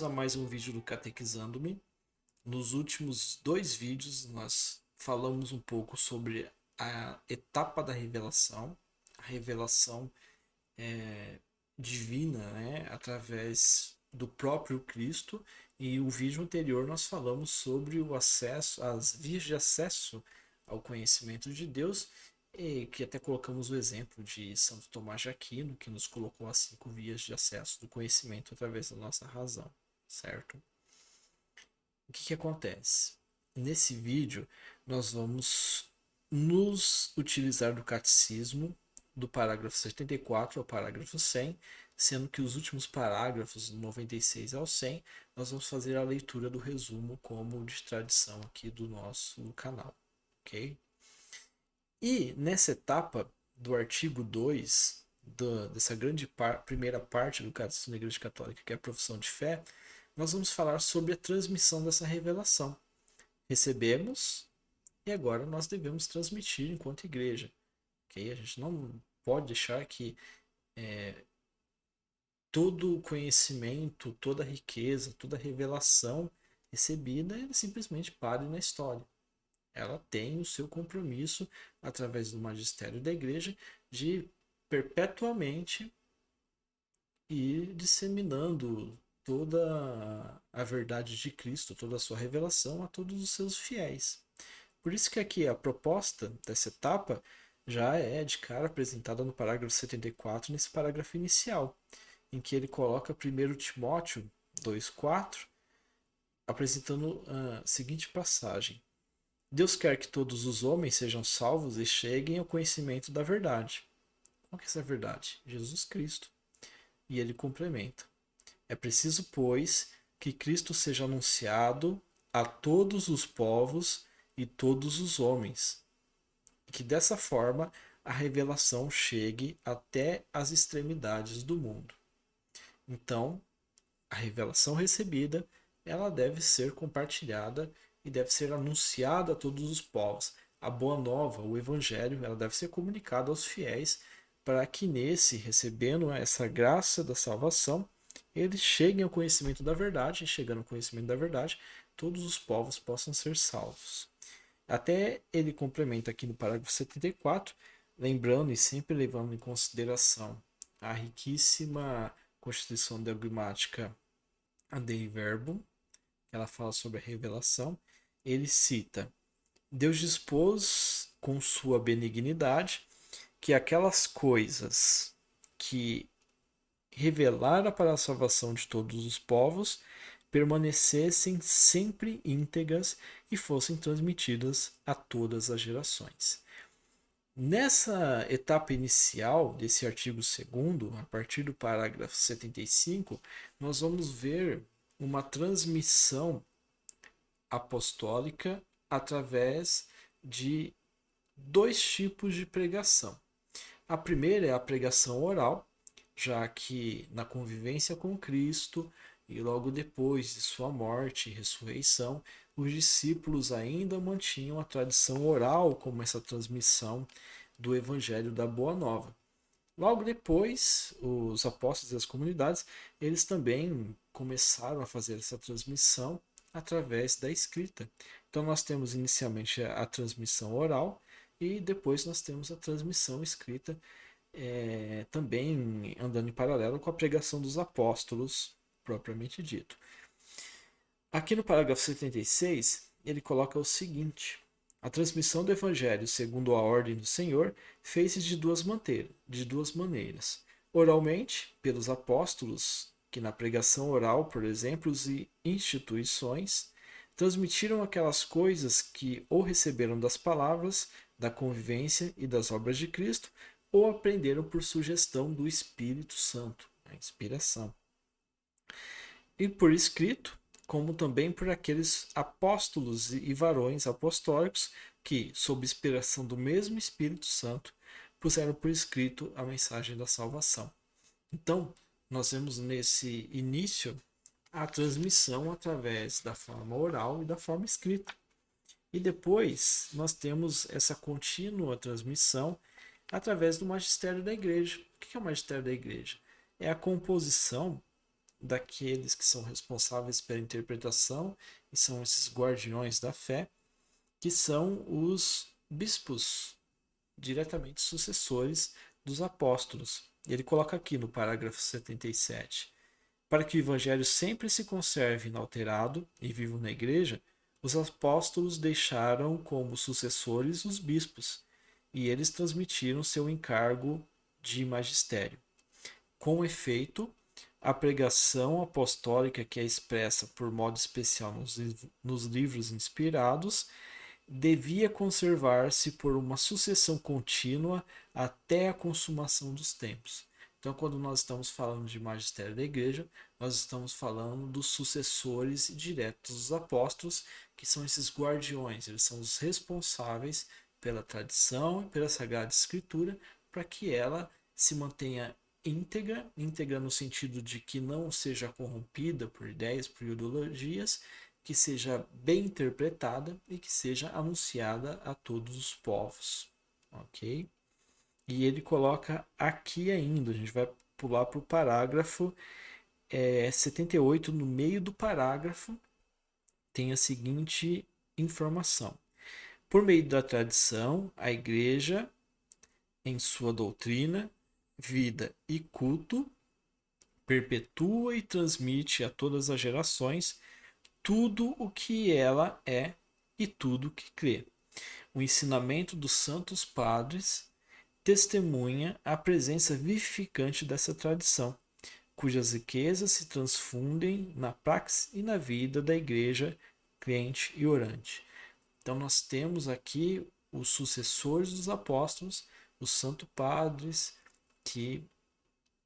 a mais um vídeo do Catequizando-me. Nos últimos dois vídeos nós falamos um pouco sobre a etapa da revelação, a revelação divina, né, através do próprio Cristo. E o vídeo anterior nós falamos sobre o acesso, as vias de acesso ao conhecimento de Deus, e que até colocamos o exemplo de Santo Tomás de Aquino, que nos colocou as 5 vias de acesso do conhecimento através da nossa razão, certo? O que acontece? Nesse vídeo nós vamos nos utilizar do catecismo, do parágrafo 74 ao parágrafo 100, sendo que os últimos parágrafos, do 96 ao 100, nós vamos fazer a leitura do resumo como de tradição aqui do nosso canal, ok? E nessa etapa do artigo 2, dessa grande primeira parte do Catecismo da Igreja Católica, que é a profissão de fé, nós vamos falar sobre a transmissão dessa revelação. Recebemos e agora nós devemos transmitir enquanto igreja. Okay? A gente não pode deixar que todo o conhecimento, toda a riqueza, toda a revelação recebida simplesmente pare na história. Ela tem o seu compromisso, através do magistério da igreja, de perpetuamente ir disseminando toda a verdade de Cristo, toda a sua revelação a todos os seus fiéis. Por isso que aqui a proposta dessa etapa já é de cara apresentada no parágrafo 74, nesse parágrafo inicial, em que ele coloca 1 Timóteo 2,4, apresentando a seguinte passagem: Deus quer que todos os homens sejam salvos e cheguem ao conhecimento da verdade. Qual que é essa verdade? Jesus Cristo. E ele complementa: é preciso, pois, que Cristo seja anunciado a todos os povos e todos os homens, e que dessa forma a revelação chegue até as extremidades do mundo. Então, a revelação recebida, ela deve ser compartilhada e deve ser anunciada a todos os povos. A boa nova, o evangelho, ela deve ser comunicada aos fiéis para que nesse, recebendo essa graça da salvação, eles cheguem ao conhecimento da verdade, e chegando ao conhecimento da verdade, todos os povos possam ser salvos. Até ele complementa aqui no parágrafo 74, lembrando e sempre levando em consideração a riquíssima Constituição Dogmática Dei Verbum, ela fala sobre a revelação. Ele cita: Deus dispôs com sua benignidade que aquelas coisas que revelara para a salvação de todos os povos permanecessem sempre íntegras e fossem transmitidas a todas as gerações. Nessa etapa inicial desse artigo 2º, a partir do parágrafo 75, nós vamos ver uma transmissão apostólica através de 2 tipos de pregação. A primeira é a pregação oral, já que na convivência com Cristo e logo depois de sua morte e ressurreição, os discípulos ainda mantinham a tradição oral como essa transmissão do Evangelho da Boa Nova. Logo depois, os apóstolos e as comunidades, eles também começaram a fazer essa transmissão através da escrita. Então nós temos inicialmente a transmissão oral e depois nós temos a transmissão escrita, também andando em paralelo com a pregação dos apóstolos, propriamente dito. Aqui no parágrafo 76, ele coloca o seguinte: a transmissão do Evangelho segundo a ordem do Senhor fez-se de duas maneiras. Oralmente, pelos apóstolos, que na pregação oral, por exemplos e instituições, transmitiram aquelas coisas que ou receberam das palavras, da convivência e das obras de Cristo, ou aprenderam por sugestão do Espírito Santo, a inspiração. E por escrito, como também por aqueles apóstolos e varões apostólicos que, sob inspiração do mesmo Espírito Santo, puseram por escrito a mensagem da salvação. Então, nós vemos nesse início a transmissão através da forma oral e da forma escrita. E depois nós temos essa contínua transmissão através do magistério da igreja. O que é o magistério da igreja? É a composição daqueles que são responsáveis pela interpretação e são esses guardiões da fé, que são os bispos, diretamente sucessores dos apóstolos. Ele coloca aqui no parágrafo 77: para que o evangelho sempre se conserve inalterado e vivo na igreja, os apóstolos deixaram como sucessores os bispos, e eles transmitiram seu encargo de magistério. Com efeito, a pregação apostólica, que é expressa por modo especial nos livros inspirados, devia conservar-se por uma sucessão contínua até a consumação dos tempos. Então, quando nós estamos falando de magistério da igreja, nós estamos falando dos sucessores diretos dos apóstolos, que são esses guardiões, eles são os responsáveis pela tradição e pela Sagrada Escritura, para que ela se mantenha íntegra, íntegra no sentido de que não seja corrompida por ideias, por ideologias, que seja bem interpretada e que seja anunciada a todos os povos, ok? E ele coloca aqui ainda, a gente vai pular para o parágrafo 78, no meio do parágrafo, tem a seguinte informação: por meio da tradição, a igreja, em sua doutrina, vida e culto, perpetua e transmite a todas as gerações tudo o que ela é e tudo o que crê. O ensinamento dos santos padres testemunha a presença vivificante dessa tradição, cujas riquezas se transfundem na praxe e na vida da igreja crente e orante. Então nós temos aqui os sucessores dos apóstolos, os santos padres, que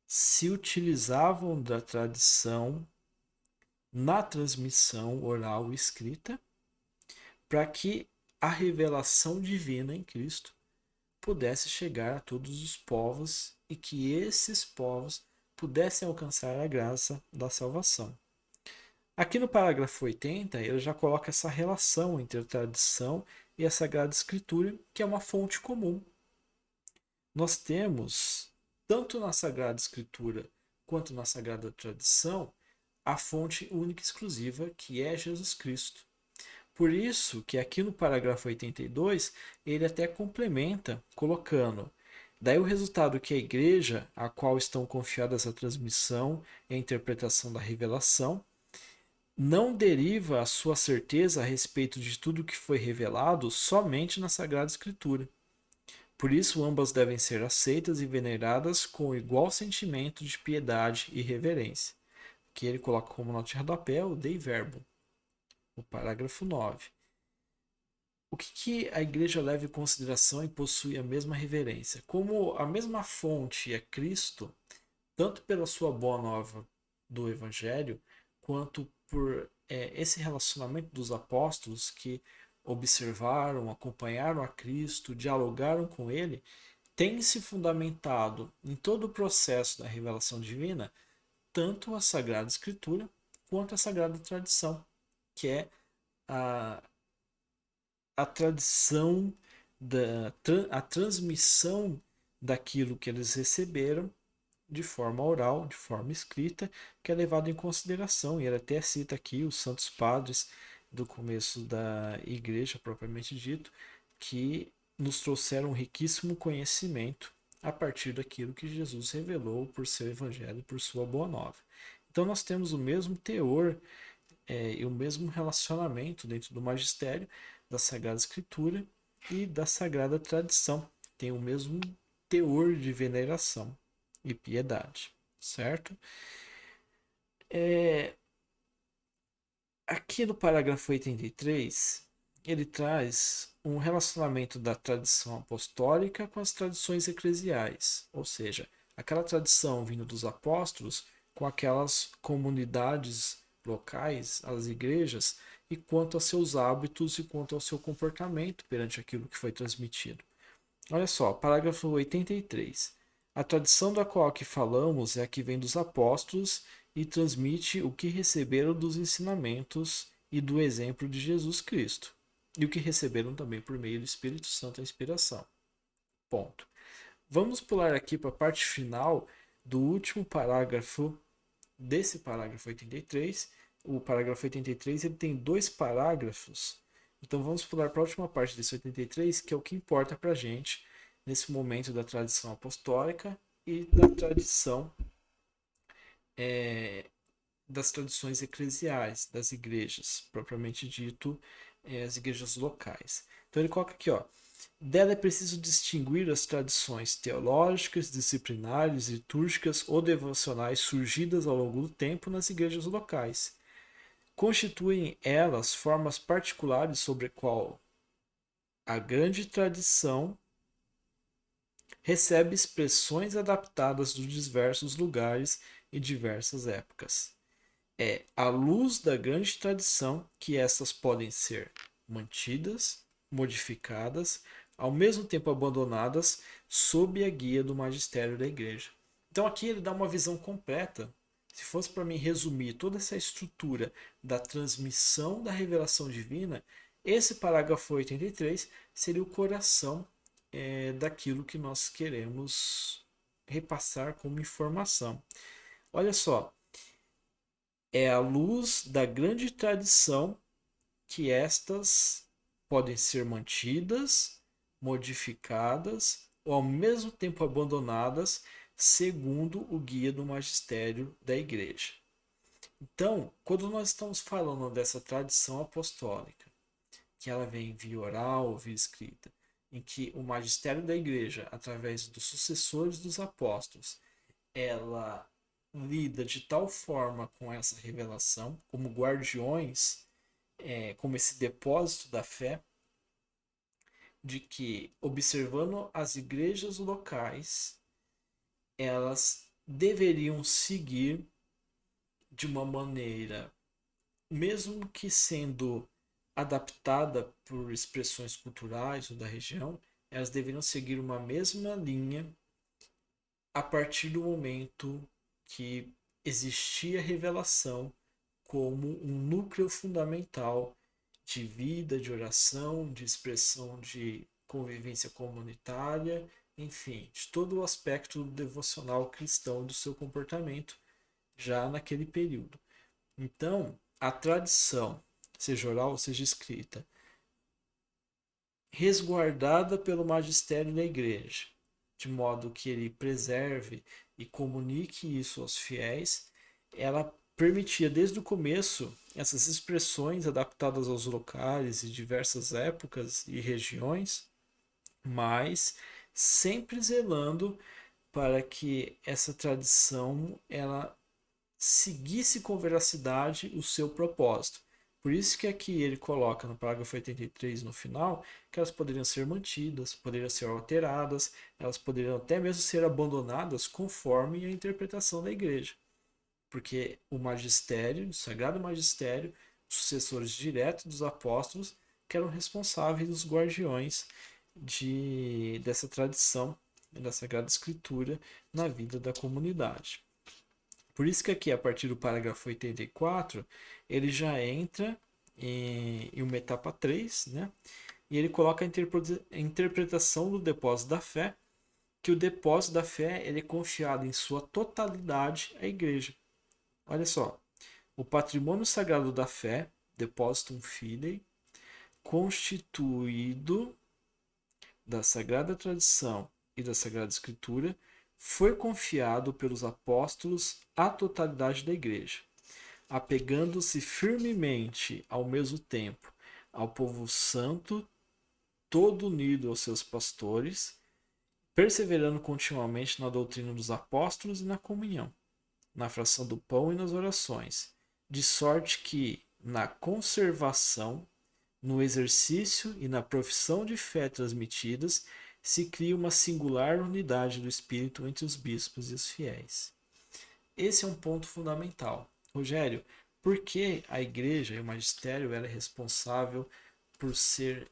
se utilizavam da tradição na transmissão oral e escrita, para que a revelação divina em Cristo pudesse chegar a todos os povos e que esses povos pudessem alcançar a graça da salvação. Aqui no parágrafo 80, ele já coloca essa relação entre a tradição e a Sagrada Escritura, que é uma fonte comum. Nós temos, tanto na Sagrada Escritura quanto na Sagrada Tradição, a fonte única e exclusiva, que é Jesus Cristo. Por isso que aqui no parágrafo 82, ele até complementa colocando: daí o resultado que a igreja, a qual estão confiadas a transmissão e a interpretação da revelação, não deriva a sua certeza a respeito de tudo que foi revelado somente na Sagrada Escritura. Por isso, ambas devem ser aceitas e veneradas com igual sentimento de piedade e reverência, que ele coloca como nota de rodapé o Dei Verbum, o parágrafo 9. O que a igreja leva em consideração e possui a mesma reverência? Como a mesma fonte é Cristo, tanto pela sua boa nova do Evangelho, quanto por esse relacionamento dos apóstolos que observaram, acompanharam a Cristo, dialogaram com ele, tem se fundamentado em todo o processo da revelação divina, tanto a Sagrada Escritura quanto a Sagrada Tradição, que é a tradição, a transmissão daquilo que eles receberam de forma oral, de forma escrita, que é levado em consideração. E ele até cita aqui os santos padres do começo da igreja, propriamente dito, que nos trouxeram um riquíssimo conhecimento a partir daquilo que Jesus revelou por seu evangelho e por sua boa nova. Então nós temos o mesmo teor e o mesmo relacionamento dentro do magistério da Sagrada Escritura e da Sagrada Tradição. Tem o mesmo teor de veneração e piedade, certo? Aqui no parágrafo 83, ele traz um relacionamento da tradição apostólica com as tradições eclesiais, ou seja, aquela tradição vindo dos apóstolos com aquelas comunidades locais, as igrejas, e quanto aos seus hábitos e quanto ao seu comportamento perante aquilo que foi transmitido. Olha só, parágrafo 83. A tradição da qual aqui falamos é a que vem dos apóstolos e transmite o que receberam dos ensinamentos e do exemplo de Jesus Cristo, e o que receberam também por meio do Espírito Santo, a inspiração. Ponto. Vamos pular aqui para a parte final do último parágrafo desse parágrafo 83. O parágrafo 83 ele tem 2 parágrafos. Então vamos pular para a última parte desse 83, que é o que importa para a gente nesse momento da tradição apostólica e da tradição das tradições eclesiais, das igrejas, propriamente dito, as igrejas locais. Então ele coloca aqui, ó, dela é preciso distinguir as tradições teológicas, disciplinares, litúrgicas ou devocionais surgidas ao longo do tempo nas igrejas locais. Constituem elas formas particulares sobre a qual a grande tradição recebe expressões adaptadas dos diversos lugares e diversas épocas. É à luz da grande tradição que essas podem ser mantidas, modificadas, ao mesmo tempo abandonadas, sob a guia do magistério da igreja. Então aqui ele dá uma visão completa. Se fosse para mim resumir toda essa estrutura da transmissão da revelação divina, esse parágrafo 83 seria o coração daquilo que nós queremos repassar como informação. Olha só, é à luz da grande tradição que estas podem ser mantidas, modificadas ou ao mesmo tempo abandonadas, segundo o guia do magistério da igreja. Então, quando nós estamos falando dessa tradição apostólica, que ela vem via oral, via escrita, em que o magistério da igreja, através dos sucessores dos apóstolos, ela lida de tal forma com essa revelação, como guardiões, como esse depósito da fé, de que, observando as igrejas locais, elas deveriam seguir de uma maneira, mesmo que sendo adaptada por expressões culturais ou da região, elas deveriam seguir uma mesma linha a partir do momento que existia revelação como um núcleo fundamental de vida, de oração, de expressão de convivência comunitária, enfim, de todo o aspecto devocional cristão do seu comportamento já naquele período. Então, a tradição, seja oral ou seja escrita, resguardada pelo magistério da igreja, de modo que ele preserve e comunique isso aos fiéis, ela permitia desde o começo essas expressões adaptadas aos locais e diversas épocas e regiões, mas sempre zelando para que essa tradição ela seguisse com veracidade o seu propósito. Por isso que aqui ele coloca no parágrafo 83 no final que elas poderiam ser mantidas, poderiam ser alteradas, elas poderiam até mesmo ser abandonadas conforme a interpretação da igreja. Porque o magistério, o sagrado magistério, os sucessores diretos dos apóstolos, que eram responsáveis, os guardiões dessa tradição da Sagrada Escritura na vida da comunidade. Por isso que aqui, a partir do parágrafo 84, ele já entra em uma etapa 3, né? E ele coloca a interpretação do depósito da fé, que o depósito da fé ele é confiado em sua totalidade à igreja. Olha só, o patrimônio sagrado da fé, depositum fidei, constituído da sagrada tradição e da sagrada escritura, foi confiado pelos apóstolos à totalidade da igreja, apegando-se firmemente ao mesmo tempo ao povo santo, todo unido aos seus pastores, perseverando continuamente na doutrina dos apóstolos e na comunhão, na fração do pão e nas orações, de sorte que, na conservação, no exercício e na profissão de fé transmitidas, se cria uma singular unidade do Espírito entre os bispos e os fiéis. Esse é um ponto fundamental. Rogério, por que a igreja e o magistério é responsável por ser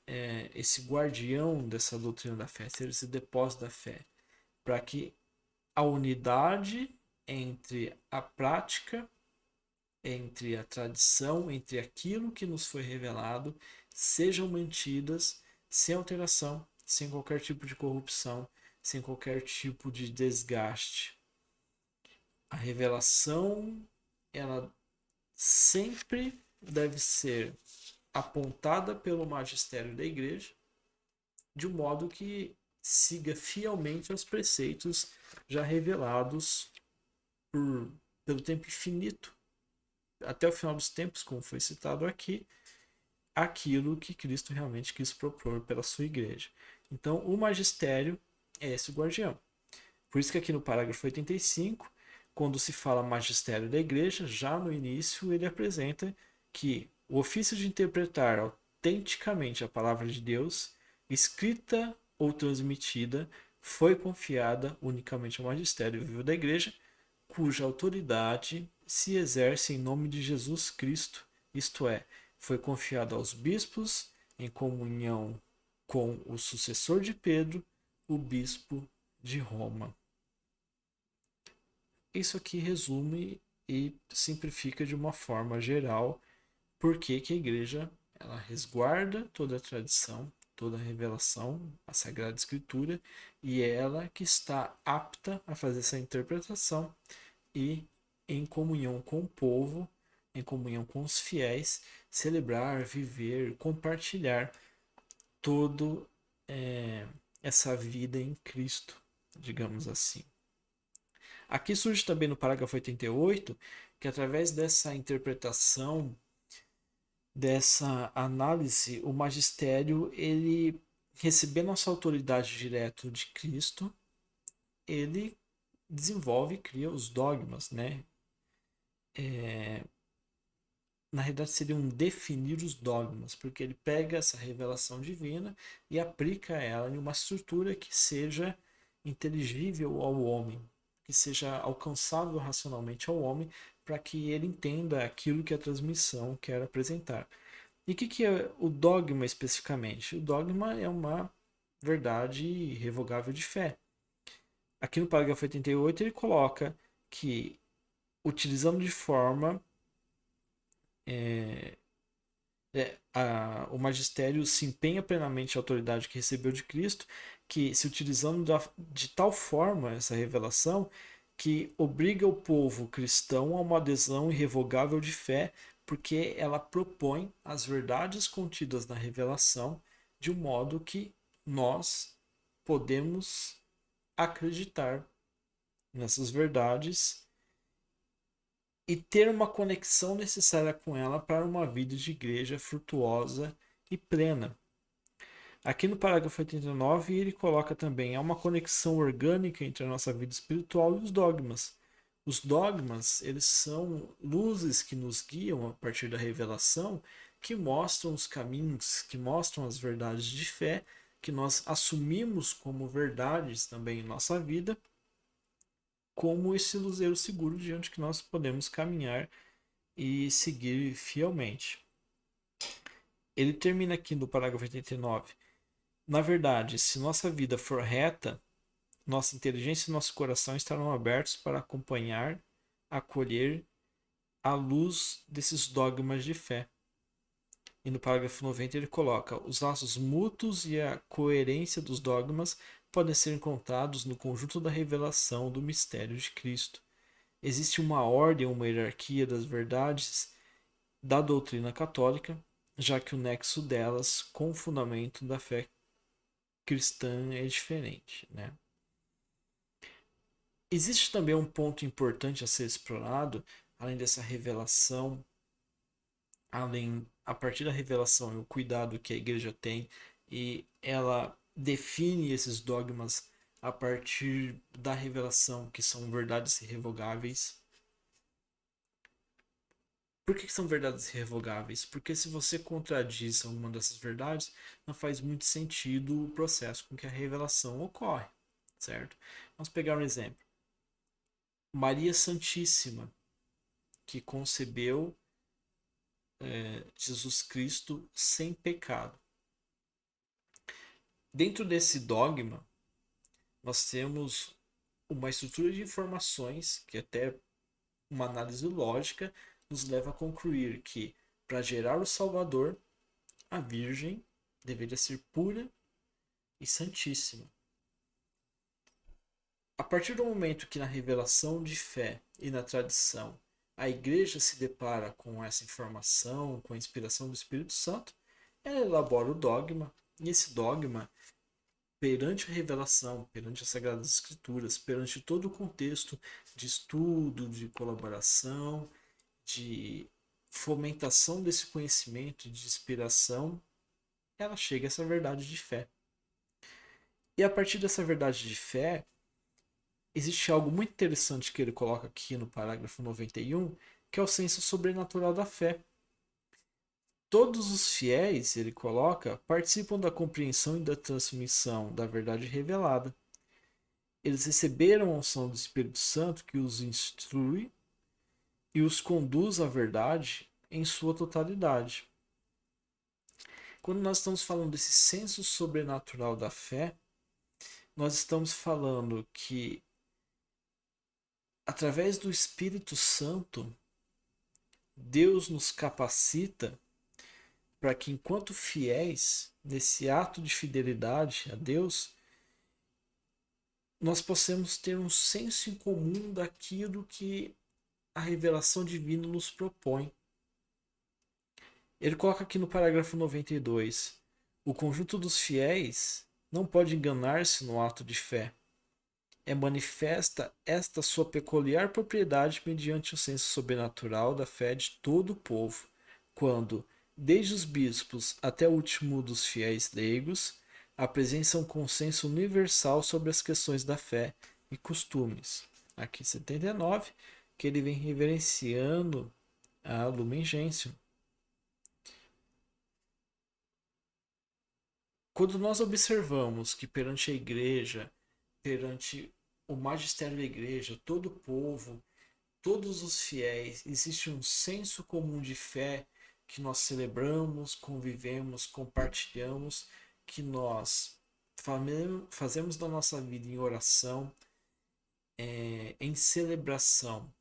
esse guardião dessa doutrina da fé, ser esse depósito da fé? Para que a unidade entre a prática, entre a tradição, entre aquilo que nos foi revelado, sejam mantidas sem alteração, sem qualquer tipo de corrupção, sem qualquer tipo de desgaste. A revelação ela sempre deve ser apontada pelo magistério da igreja, de um modo que siga fielmente aos preceitos já revelados por, pelo tempo infinito, até o final dos tempos, como foi citado aqui, aquilo que Cristo realmente quis propor pela sua igreja. Então, o magistério é esse guardião. Por isso que aqui no parágrafo 85, quando se fala magistério da igreja, já no início ele apresenta que o ofício de interpretar autenticamente a palavra de Deus, escrita ou transmitida, foi confiada unicamente ao magistério vivo da igreja, cuja autoridade se exerce em nome de Jesus Cristo, isto é, foi confiado aos bispos em comunhão com o sucessor de Pedro, o bispo de Roma. Isso aqui resume e simplifica de uma forma geral por que a igreja ela resguarda toda a tradição, toda a revelação, a Sagrada Escritura, e é ela que está apta a fazer essa interpretação e, em comunhão com o povo, em comunhão com os fiéis, celebrar, viver, compartilhar todo essa vida em Cristo, digamos assim. Aqui surge também no parágrafo 88 que através dessa interpretação, dessa análise, o magistério, ele recebendo essa autoridade direto de Cristo, ele desenvolve e cria os dogmas, né? Na realidade seria um definir os dogmas, porque ele pega essa revelação divina e aplica ela em uma estrutura que seja inteligível ao homem, que seja alcançável racionalmente ao homem, para que ele entenda aquilo que a transmissão quer apresentar. E o que é o dogma especificamente? O dogma é uma verdade irrevogável de fé. Aqui no parágrafo 88 ele coloca que, utilizando de forma o magistério se empenha plenamente a autoridade que recebeu de Cristo, que se utilizando de tal forma essa revelação que obriga o povo cristão a uma adesão irrevogável de fé, porque ela propõe as verdades contidas na revelação de um modo que nós podemos acreditar nessas verdades e ter uma conexão necessária com ela para uma vida de igreja frutuosa e plena. Aqui no parágrafo 89, ele coloca também há uma conexão orgânica entre a nossa vida espiritual e os dogmas. Os dogmas, eles são luzes que nos guiam a partir da revelação, que mostram os caminhos, que mostram as verdades de fé, que nós assumimos como verdades também em nossa vida, como esse luzeiro seguro diante que nós podemos caminhar e seguir fielmente. Ele termina aqui no parágrafo 89. Na verdade, se nossa vida for reta, nossa inteligência e nosso coração estarão abertos para acompanhar, acolher a luz desses dogmas de fé. E no parágrafo 90 ele coloca: os laços mútuos e a coerência dos dogmas podem ser encontrados no conjunto da revelação do mistério de Cristo. Existe uma ordem, uma hierarquia das verdades da doutrina católica, já que o nexo delas com o fundamento da fé cristã é diferente, né? Existe também um ponto importante a ser explorado, além dessa revelação, além a partir da revelação e o cuidado que a igreja tem e ela define esses dogmas a partir da revelação, que são verdades irrevogáveis. Por que são verdades irrevogáveis? Porque se você contradiz alguma dessas verdades, não faz muito sentido o processo com que a revelação ocorre, certo? Vamos pegar um exemplo. Maria Santíssima, que concebeu Jesus Cristo sem pecado. Dentro desse dogma, nós temos uma estrutura de informações que até uma análise lógica nos leva a concluir que para gerar o Salvador, a Virgem deveria ser pura e santíssima. A partir do momento que na revelação de fé e na tradição a igreja se depara com essa informação, com a inspiração do Espírito Santo, ela elabora o dogma, e esse dogma, perante a revelação, perante as Sagradas Escrituras, perante todo o contexto de estudo, de colaboração, de fomentação desse conhecimento, de inspiração, ela chega a essa verdade de fé. E a partir dessa verdade de fé, existe algo muito interessante que ele coloca aqui no parágrafo 91, que é o senso sobrenatural da fé. Todos os fiéis, ele coloca, participam da compreensão e da transmissão da verdade revelada. Eles receberam a unção do Espírito Santo que os instrui e os conduz à verdade em sua totalidade. Quando nós estamos falando desse senso sobrenatural da fé, nós estamos falando que, através do Espírito Santo, Deus nos capacita para que, enquanto fiéis, nesse ato de fidelidade a Deus, nós possamos ter um senso em comum daquilo que a revelação divina nos propõe. Ele coloca aqui no parágrafo 92: o conjunto dos fiéis não pode enganar-se no ato de fé. É manifesta esta sua peculiar propriedade mediante o senso sobrenatural da fé de todo o povo, quando, desde os bispos até o último dos fiéis leigos, apresentam um consenso universal sobre as questões da fé e costumes. Aqui 79, que ele vem reverenciando a Lumen Gentium. Quando nós observamos que perante a igreja, perante o magistério da igreja, todo o povo, todos os fiéis, existe um senso comum de fé que nós celebramos, convivemos, compartilhamos, que nós fazemos da nossa vida em oração, em celebração,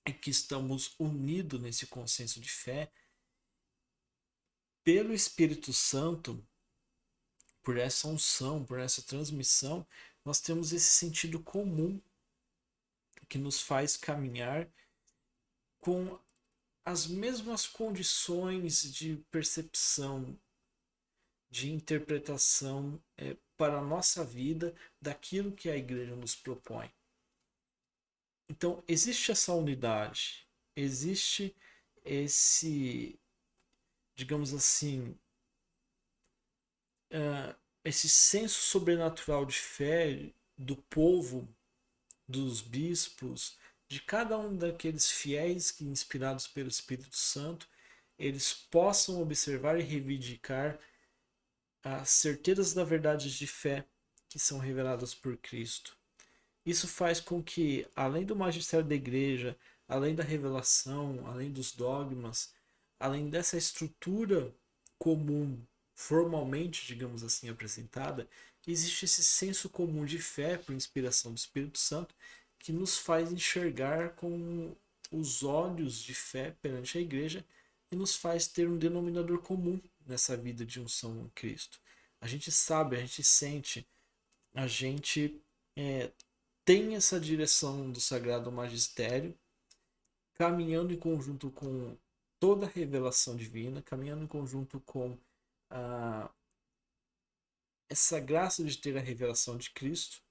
e que estamos unidos nesse consenso de fé, pelo Espírito Santo, por essa unção, por essa transmissão, nós temos esse sentido comum que nos faz caminhar com as mesmas condições de percepção, de interpretação para a nossa vida daquilo que a igreja nos propõe. Então, existe essa unidade, existe esse, digamos assim, esse senso sobrenatural de fé do povo, dos bispos, de cada um daqueles fiéis que, inspirados pelo Espírito Santo, eles possam observar e reivindicar as certezas da verdade de fé que são reveladas por Cristo. Isso faz com que, além do magistério da igreja, além da revelação, além dos dogmas, além dessa estrutura comum, formalmente, digamos assim, apresentada, existe esse senso comum de fé por inspiração do Espírito Santo que nos faz enxergar com os olhos de fé perante a igreja e nos faz ter um denominador comum nessa vida de unção em Cristo. A gente sabe, a gente sente, a gente tem essa direção do Sagrado Magistério, caminhando em conjunto com toda a revelação divina, caminhando em conjunto com essa graça de ter a revelação de Cristo,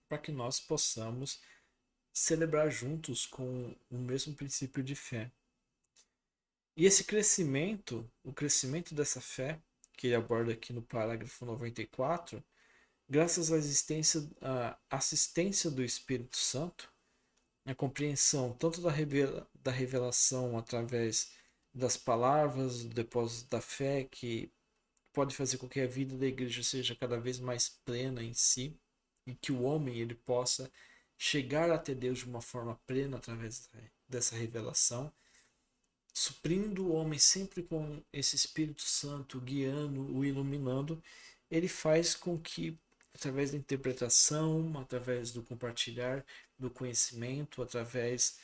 para que nós possamos celebrar juntos com o mesmo princípio de fé. E esse crescimento, o crescimento dessa fé, que ele aborda aqui no parágrafo 94, graças à assistência do Espírito Santo, a compreensão tanto da revelação através das palavras, do depósito da fé, que pode fazer com que a vida da igreja seja cada vez mais plena em si, e que o homem ele possa chegar até Deus de uma forma plena através dessa revelação, suprindo o homem sempre com esse Espírito Santo guiando, o iluminando. Ele faz com que, através da interpretação, através do compartilhar do conhecimento, através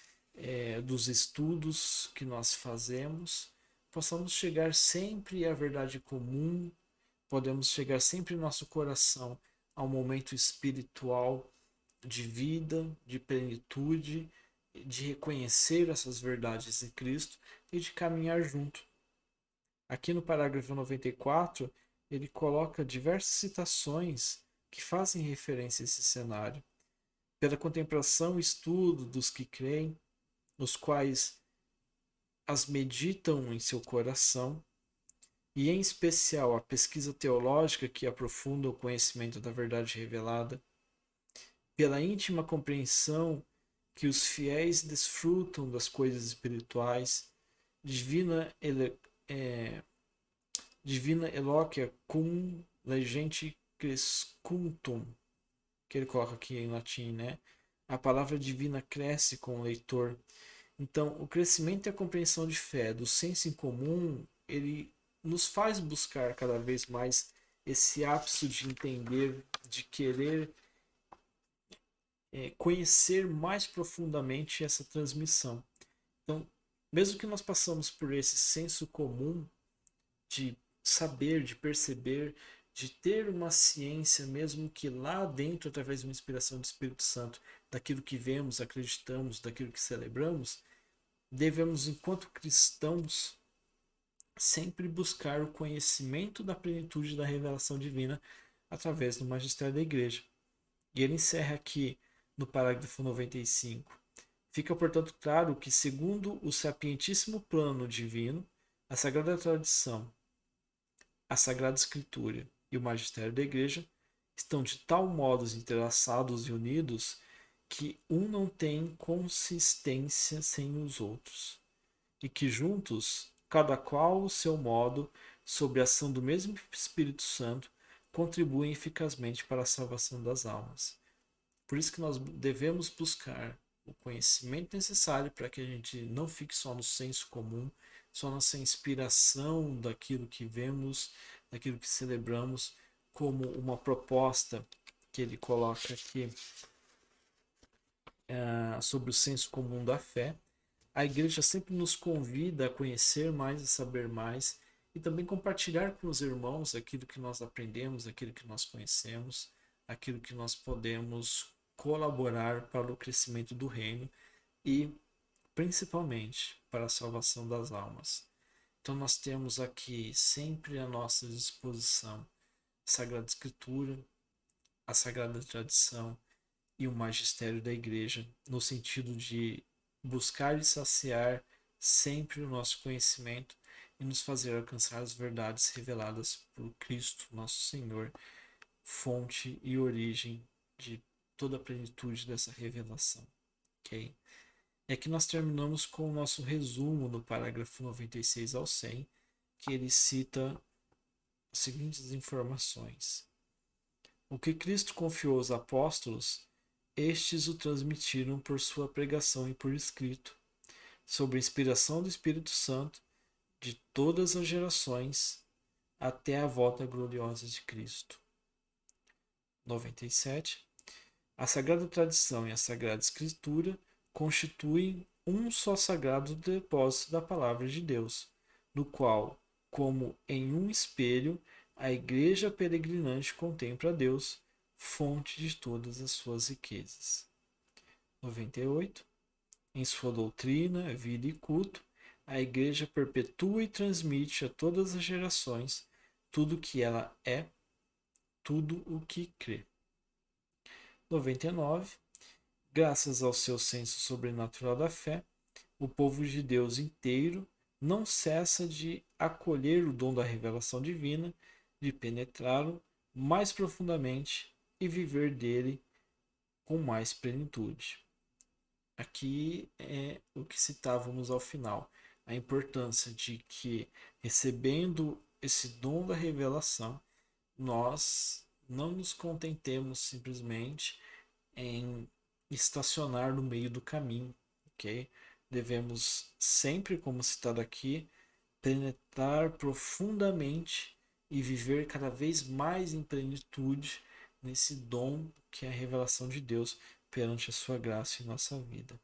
dos estudos que nós fazemos, possamos chegar sempre à verdade comum, podemos chegar sempre em nosso coração ao momento espiritual de vida, de plenitude, de reconhecer essas verdades em Cristo e de caminhar junto. Aqui no parágrafo 94, ele coloca diversas citações que fazem referência a esse cenário. Pela contemplação e estudo dos que creem, os quais as meditam em seu coração, e em especial a pesquisa teológica que aprofunda o conhecimento da verdade revelada, pela íntima compreensão que os fiéis desfrutam das coisas espirituais, divina, divina eloquia cum legente crescuntum, que ele coloca aqui em latim, né? A palavra divina cresce com o leitor. Então, o crescimento e a compreensão de fé, do senso em comum, ele nos faz buscar cada vez mais esse ápice de entender, de querer conhecer mais profundamente essa transmissão. Então, mesmo que nós passamos por esse senso comum de saber, de perceber, de ter uma ciência, mesmo que lá dentro, através de uma inspiração do Espírito Santo, daquilo que vemos, acreditamos, daquilo que celebramos, devemos, enquanto cristãos, sempre buscar o conhecimento da plenitude da revelação divina através do magistério da igreja. E ele encerra aqui no parágrafo 95. Fica, portanto, claro que, segundo o sapientíssimo plano divino, a sagrada tradição, a Sagrada Escritura e o magistério da igreja estão de tal modo entrelaçados e unidos que um não tem consistência sem os outros, e que juntos, cada qual o seu modo, sob a ação do mesmo Espírito Santo, contribuem eficazmente para a salvação das almas. Por isso que nós devemos buscar o conhecimento necessário para que a gente não fique só no senso comum, só nessa inspiração daquilo que vemos, daquilo que celebramos, como uma proposta que ele coloca aqui sobre o senso comum da fé. A igreja sempre nos convida a conhecer mais, a saber mais e também compartilhar com os irmãos aquilo que nós aprendemos, aquilo que nós conhecemos, aquilo que nós podemos colaborar para o crescimento do reino e principalmente para a salvação das almas. Então nós temos aqui sempre à nossa disposição a Sagrada Escritura, a Sagrada Tradição e o magistério da igreja, no sentido de buscar e saciar sempre o nosso conhecimento e nos fazer alcançar as verdades reveladas por Cristo, nosso Senhor, fonte e origem de toda a plenitude dessa revelação. Ok? E aqui nós terminamos com o nosso resumo no parágrafo 96 ao 100, que ele cita as seguintes informações. O que Cristo confiou aos apóstolos, estes o transmitiram por sua pregação e por escrito, sob a inspiração do Espírito Santo, de todas as gerações, até a volta gloriosa de Cristo. 97. A Sagrada Tradição e a Sagrada Escritura constituem um só sagrado depósito da Palavra de Deus, no qual, como em um espelho, a Igreja peregrinante contempla a Deus, fonte de todas as suas riquezas. 98. Em sua doutrina, vida e culto, a Igreja perpetua e transmite a todas as gerações tudo o que ela é, tudo o que crê. 99. Graças ao seu senso sobrenatural da fé, o povo de Deus inteiro não cessa de acolher o dom da revelação divina, de penetrá-lo mais profundamente e viver dele com mais plenitude. Aqui é o que citávamos ao final, a importância de que, recebendo esse dom da revelação, nós não nos contentemos simplesmente em estacionar no meio do caminho, ok? Devemos sempre, como citado aqui, penetrar profundamente e viver cada vez mais em plenitude nesse dom que é a revelação de Deus perante a sua graça em nossa vida.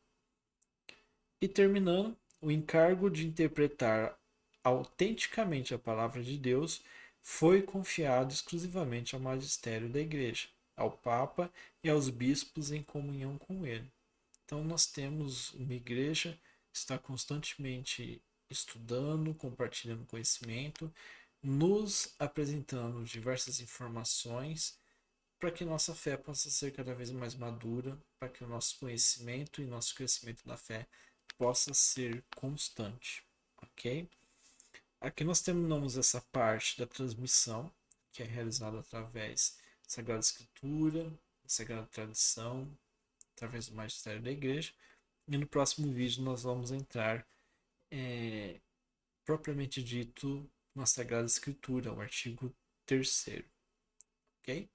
E terminando, o encargo de interpretar autenticamente a palavra de Deus foi confiado exclusivamente ao magistério da igreja, ao Papa e aos bispos em comunhão com ele. Então nós temos uma igreja que está constantemente estudando, compartilhando conhecimento, nos apresentando diversas informações para que nossa fé possa ser cada vez mais madura, para que o nosso conhecimento e nosso crescimento na fé possa ser constante, ok? Aqui nós terminamos essa parte da transmissão, que é realizada através da Sagrada Escritura, da Sagrada Tradição, através do magistério da igreja. E no próximo vídeo nós vamos entrar, propriamente dito, na Sagrada Escritura, o artigo 3º, ok?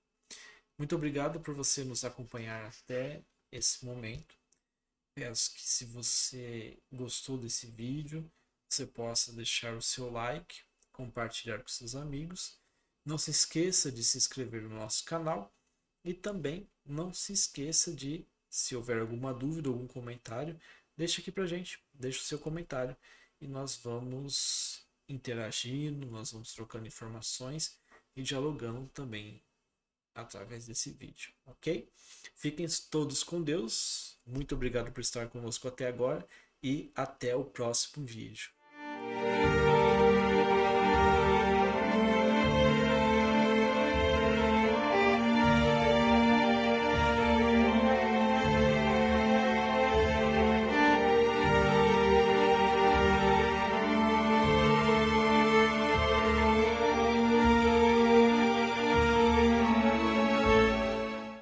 Muito obrigado por você nos acompanhar até esse momento. Peço que, se você gostou desse vídeo, você possa deixar o seu like, compartilhar com seus amigos. Não se esqueça de se inscrever no nosso canal e também não se esqueça de, se houver alguma dúvida, algum comentário, deixa aqui pra gente, deixa o seu comentário e nós vamos interagindo, nós vamos trocando informações e dialogando também através desse vídeo, ok? Fiquem todos com Deus. Muito obrigado por estar conosco até agora e até o próximo vídeo.